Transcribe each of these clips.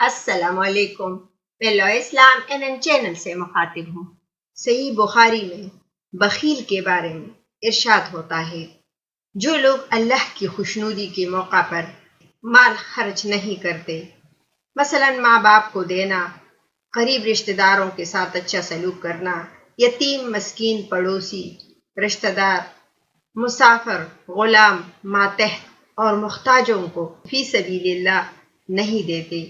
السلام علیکم، میں لو اسلام این چینل سے مخاطب ہوں۔ صحیح بخاری میں بخیل کے بارے میں ارشاد ہوتا ہے، جو لوگ اللہ کی خوشنودی کے موقع پر مال خرچ نہیں کرتے، مثلا ماں باپ کو دینا، قریب رشتہ داروں کے ساتھ اچھا سلوک کرنا، یتیم مسکین پڑوسی رشتہ دار، مسافر غلام ماتحت اور محتاجوں کو فی سبیل اللہ نہیں دیتے،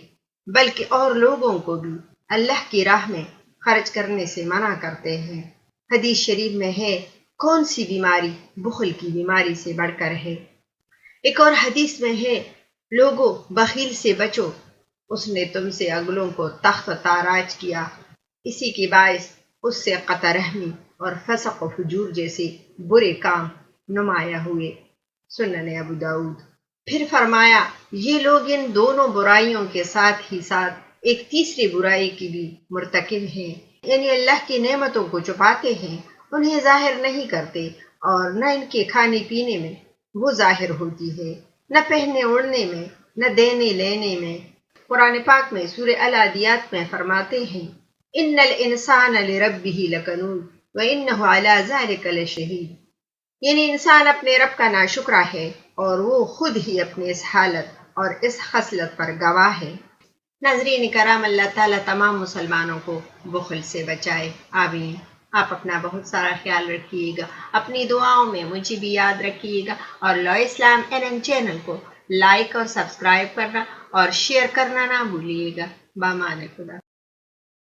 بلکہ اور لوگوں کو بھی اللہ کی راہ میں خرچ کرنے سے منع کرتے ہیں۔ حدیث شریف میں ہے، کون سی بیماری بخل کی بیماری سے بڑھ کر ہے۔ ایک اور حدیث میں ہے، لوگوں بخیل سے بچو، اس نے تم سے اگلوں کو تخت تاراج کیا، اسی کے باعث اس سے قطع رحمی اور فسق و فجور جیسے برے کام نمایاں ہوئے۔ سنن ابو داؤد۔ پھر فرمایا، یہ لوگ ان دونوں برائیوں کے ساتھ ہی ساتھ ایک تیسری برائی کی بھی مرتکب ہیں، یعنی اللہ کی نعمتوں کو چھپاتے ہیں، انہیں ظاہر نہیں کرتے، اور نہ ان کے کھانے پینے میں وہ ظاہر ہوتی ہے، نہ پہننے اوڑھنے میں، نہ دینے لینے میں۔ قرآن پاک میں سورہ العادیات میں فرماتے ہیں، ان الانسان لربہ لکنود وانہ علی ذلک لشہید، یعنی انسان اپنے رب کا ناشکرا ہے اور وہ خود ہی اپنی اس حالت اور اس خصلت پر گواہ ہے۔ ناظرین کرام، اللہ تعالیٰ تمام مسلمانوں کو بخل سے بچائے، آمین۔ آپ اپنا بہت سارا خیال رکھیے گا، اپنی دعاؤں میں مجھے بھی یاد رکھیے گا، اور لو اسلام این چینل کو لائک اور سبسکرائب کرنا اور شیئر کرنا نہ بھولیے گا۔ بامان خدا۔